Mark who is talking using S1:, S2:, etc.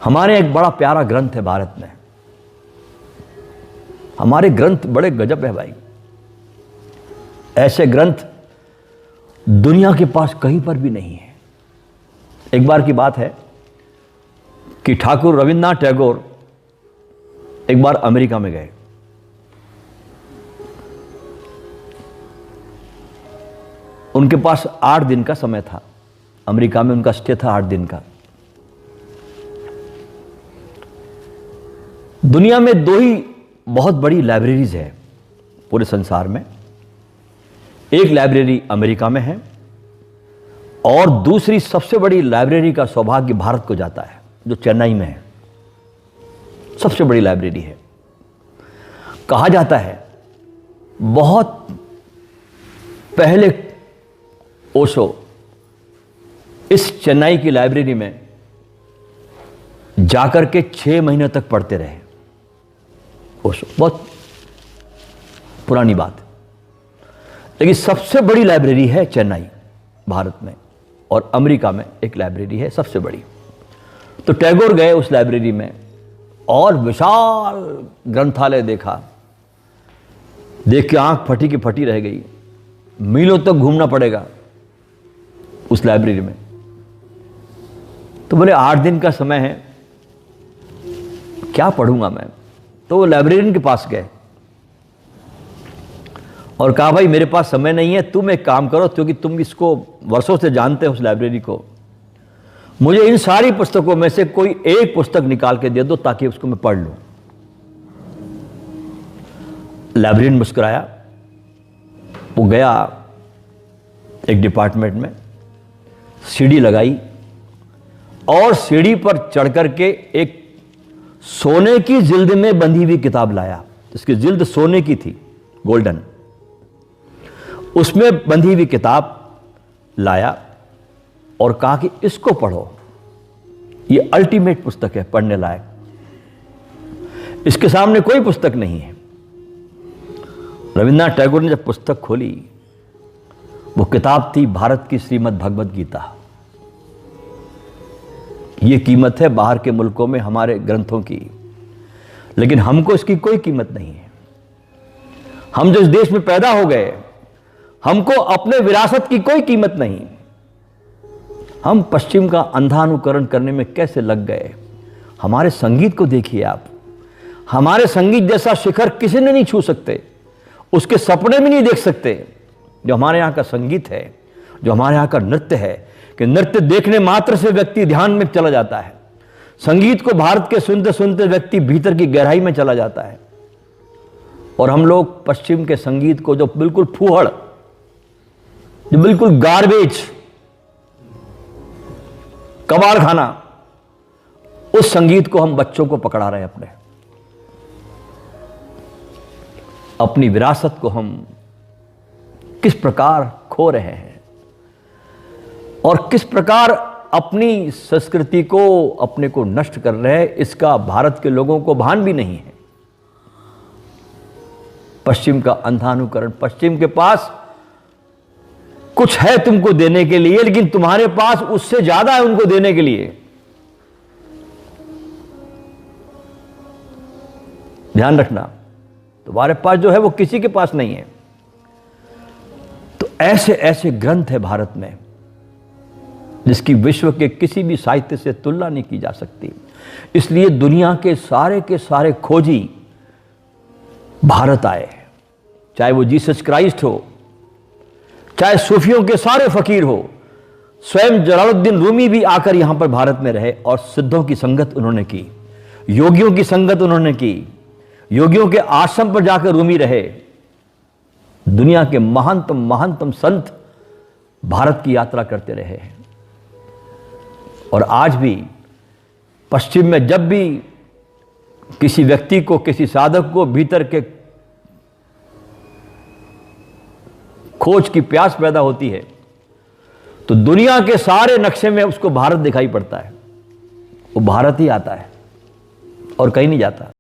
S1: हमारे एक बड़ा प्यारा ग्रंथ है भारत में। हमारे ग्रंथ बड़े गजब है भाई। ऐसे ग्रंथ दुनिया के पास कहीं पर भी नहीं है। एक बार की बात है कि ठाकुर रविन्द्रनाथ टैगोर एक बार अमेरिका में गए। उनके पास 8 दिन का समय था। अमेरिका में उनका स्टे था 8 दिन का। दुनिया में 2 ही बहुत बड़ी लाइब्रेरीज है पूरे संसार में। एक लाइब्रेरी अमेरिका में है और दूसरी सबसे बड़ी लाइब्रेरी का सौभाग्य भारत को जाता है, जो चेन्नई में है। सबसे बड़ी लाइब्रेरी है। कहा जाता है बहुत पहले ओशो इस चेन्नई की लाइब्रेरी में जाकर के 6 महीने तक पढ़ते रहे। ओशो बहुत पुरानी बात है, लेकिन सबसे बड़ी लाइब्रेरी है चेन्नई भारत में, और अमेरिका में एक लाइब्रेरी है सबसे बड़ी। तो टैगोर गए उस लाइब्रेरी में और विशाल ग्रंथालय देखा। देख के आंख फटी की फटी रह गई। मीलों तक घूमना पड़ेगा उस लाइब्रेरी में। तो बोले 8 दिन का समय है, क्या पढ़ूंगा मैं। तो वो लाइब्रेरियन के पास गए और कहा भाई मेरे पास समय नहीं है, तुम एक काम करो, क्योंकि तुम इसको वर्षों से जानते हो उस लाइब्रेरी को, मुझे इन सारी पुस्तकों में से कोई एक पुस्तक निकाल के दे दो ताकि उसको मैं पढ़ लूं। लाइब्रेरियन मुस्कुराया। वो गया एक डिपार्टमेंट में, सीढ़ी लगाई और सीढ़ी पर चढ़ करके एक सोने की जिल्द में बंधी हुई किताब लाया। इसकी जिल्द सोने की थी, गोल्डन। उसमें बंधी हुई किताब लाया और कहा कि इसको पढ़ो, ये अल्टीमेट पुस्तक है, पढ़ने लायक। इसके सामने कोई पुस्तक नहीं है। रविन्द्रनाथ टैगोर ने जब पुस्तक खोली, वो किताब थी भारत की श्रीमद् भगवद गीता। ये कीमत है बाहर के मुल्कों में हमारे ग्रंथों की, लेकिन हमको इसकी कोई कीमत नहीं है। हम जो इस देश में पैदा हो गए, हमको अपने विरासत की कोई कीमत नहीं। हम पश्चिम का अंधा अनुकरण करने में कैसे लग गए। हमारे संगीत को देखिए आप। हमारे संगीत जैसा शिखर किसी ने नहीं छू सकते, उसके सपने भी नहीं देख सकते जो हमारे यहाँ का संगीत है, जो हमारे यहाँ का नृत्य है, कि नृत्य देखने मात्र से व्यक्ति ध्यान में चला जाता है। संगीत को भारत के सुनते सुनते व्यक्ति भीतर की गहराई में चला जाता है। और हम लोग पश्चिम के संगीत को, जो बिल्कुल फूहड़, जो बिल्कुल गार्बेज, कबाड़ खाना, उस संगीत को हम बच्चों को पकड़ा रहे हैं। अपनी विरासत को हम किस प्रकार खो रहे हैं और किस प्रकार अपनी संस्कृति को, अपने को नष्ट कर रहे हैं, इसका भारत के लोगों को भान भी नहीं है। पश्चिम का अंधानुकरण। पश्चिम के पास कुछ है तुमको देने के लिए, लेकिन तुम्हारे पास उससे ज्यादा है उनको देने के लिए। ध्यान रखना, तुम्हारे पास जो है वो किसी के पास नहीं है। तो ऐसे ऐसे ग्रंथ है भारत में जिसकी विश्व के किसी भी साहित्य से तुलना नहीं की जा सकती। इसलिए दुनिया के सारे खोजी भारत आए, चाहे वो जीसस क्राइस्ट हो, चाहे सूफियों के सारे फकीर हो। स्वयं जलालुद्दीन रूमी भी आकर यहां पर भारत में रहे और सिद्धों की संगत उन्होंने की, योगियों की संगत उन्होंने की। योगियों के आश्रम पर जाकर रूमी रहे। दुनिया के महानतम संत भारत की यात्रा करते रहे हैं। और आज भी पश्चिम में जब भी किसी व्यक्ति को, किसी साधक को भीतर के खोज की प्यास पैदा होती है, तो दुनिया के सारे नक्शे में उसको भारत दिखाई पड़ता है। वो भारत ही आता है और कहीं नहीं जाता।